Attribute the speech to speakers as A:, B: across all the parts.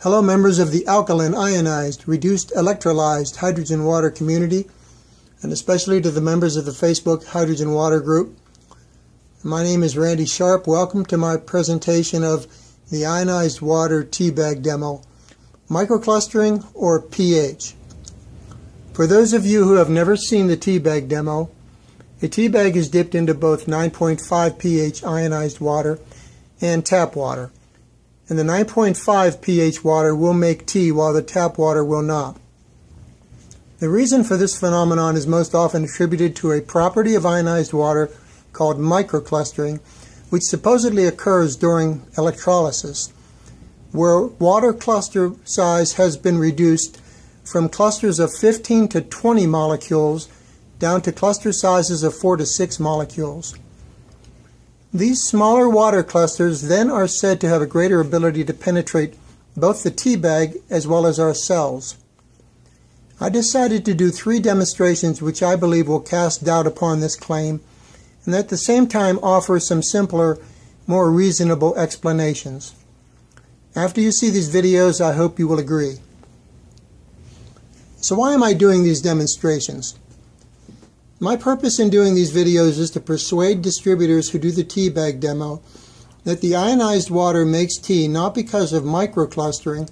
A: Hello members of the alkaline, ionized, reduced electrolyzed hydrogen water community, and especially to the members of the Facebook Hydrogen Water Group. My name is Randy Sharp. Welcome to my presentation of the ionized water Teabag demo, microclustering or pH. For those of you who have never seen the Teabag demo, a teabag is dipped into both 9.5 pH ionized water and tap water. And the 9.5 pH water will make tea while the tap water will not. The reason for this phenomenon is most often attributed to a property of ionized water called microclustering, which supposedly occurs during electrolysis, where water cluster size has been reduced from clusters of 15 to 20 molecules down to cluster sizes of 4 to 6 molecules. These smaller water clusters then are said to have a greater ability to penetrate both the teabag as well as our cells. I decided to do 3 demonstrations which I believe will cast doubt upon this claim and at the same time offer some simpler, more reasonable explanations. After you see these videos, I hope you will agree. So why am I doing these demonstrations? My purpose in doing these videos is to persuade distributors who do the teabag demo that the ionized water makes tea not because of microclustering,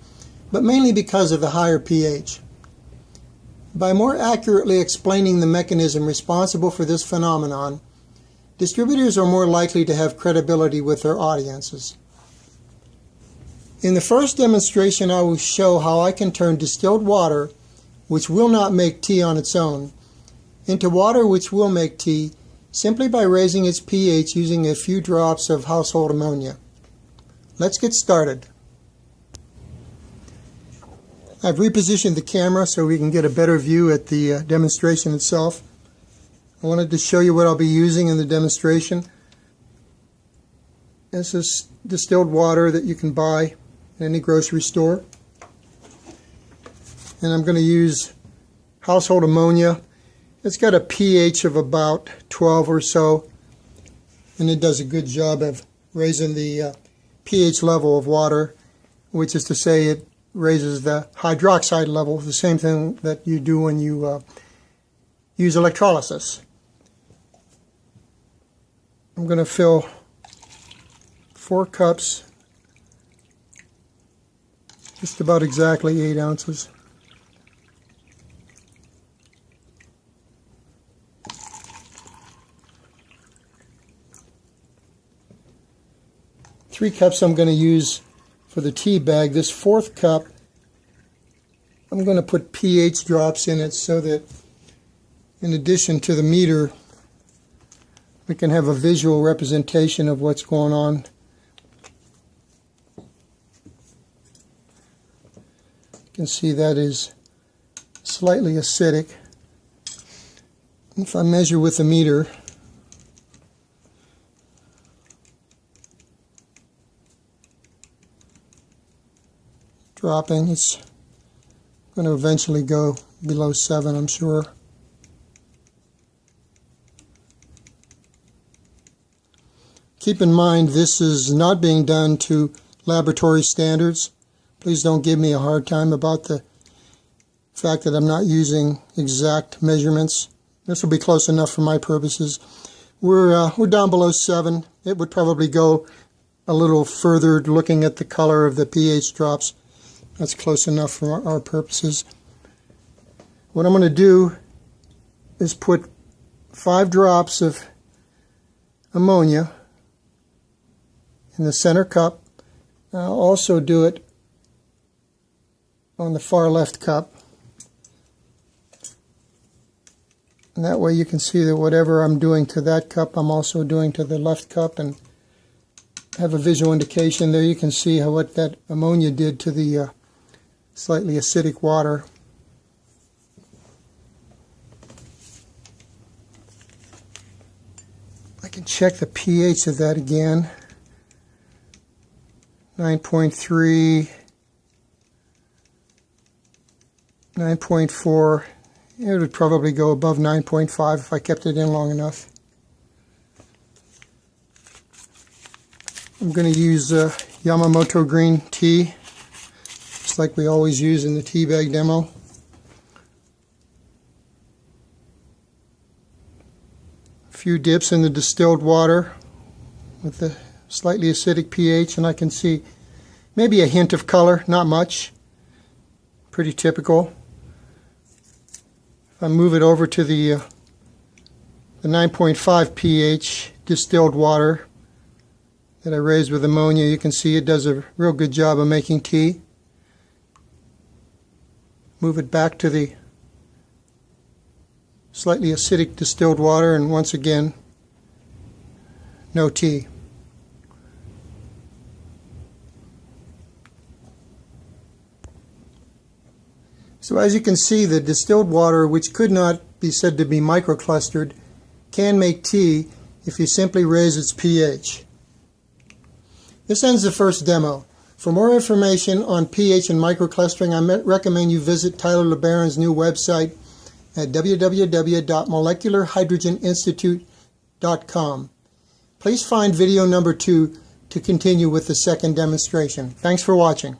A: but mainly because of the higher pH. By more accurately explaining the mechanism responsible for this phenomenon, distributors are more likely to have credibility with their audiences. In the first demonstration, I will show how I can turn distilled water, which will not make tea on its own, into water which will make tea simply by raising its pH using a few drops of household ammonia. Let's get started. I've repositioned the camera so we can get a better view at the demonstration itself. I wanted to show you what I'll be using in the demonstration. This is distilled water that you can buy at any grocery store. And I'm going to use household ammonia. It's got a pH of about 12 or so, and it does a good job of raising the pH level of water, which is to say it raises the hydroxide level, the same thing that you do when you use electrolysis. I'm going to fill 4 cups, just about exactly 8 ounces. Three cups I'm going to use for the tea bag. This 4th cup, I'm going to put pH drops in it so that in addition to the meter, we can have a visual representation of what's going on. You can see that is slightly acidic. If I measure with the meter, dropping, it's going to eventually go below 7, I'm sure. Keep in mind this is not being done to laboratory standards. Please don't give me a hard time about the fact that I'm not using exact measurements. This will be close enough for my purposes. We're down below 7. It would probably go a little further looking at the color of the pH drops. That's close enough for our purposes. What I'm going to do is put 5 drops of ammonia in the center cup. I'll also do it on the far left cup. And that way you can see that whatever I'm doing to that cup, I'm also doing to the left cup, and have a visual indication there. You can see how what that ammonia did to the slightly acidic water. I can check the pH of that again. 9.3, 9.4. It would probably go above 9.5 if I kept it in long enough. I'm going to use Yamamoto green tea. just like we always use in the Teabag demo. A few dips in the distilled water with the slightly acidic pH, and I can see maybe a hint of color, not much. Pretty typical. If I move it over to the 9.5 pH distilled water that I raised with ammonia, you can see it does a real good job of making tea. Move it back to the slightly acidic distilled water, and once again, no tea. So as you can see, the distilled water, which could not be said to be microclustered, can make tea if you simply raise its pH. This ends the first demo. For more information on pH and microclustering, I recommend you visit Tyler LeBaron's new website at www.molecularhydrogeninstitute.com. Please find video number 2 to continue with the second demonstration. Thanks for watching.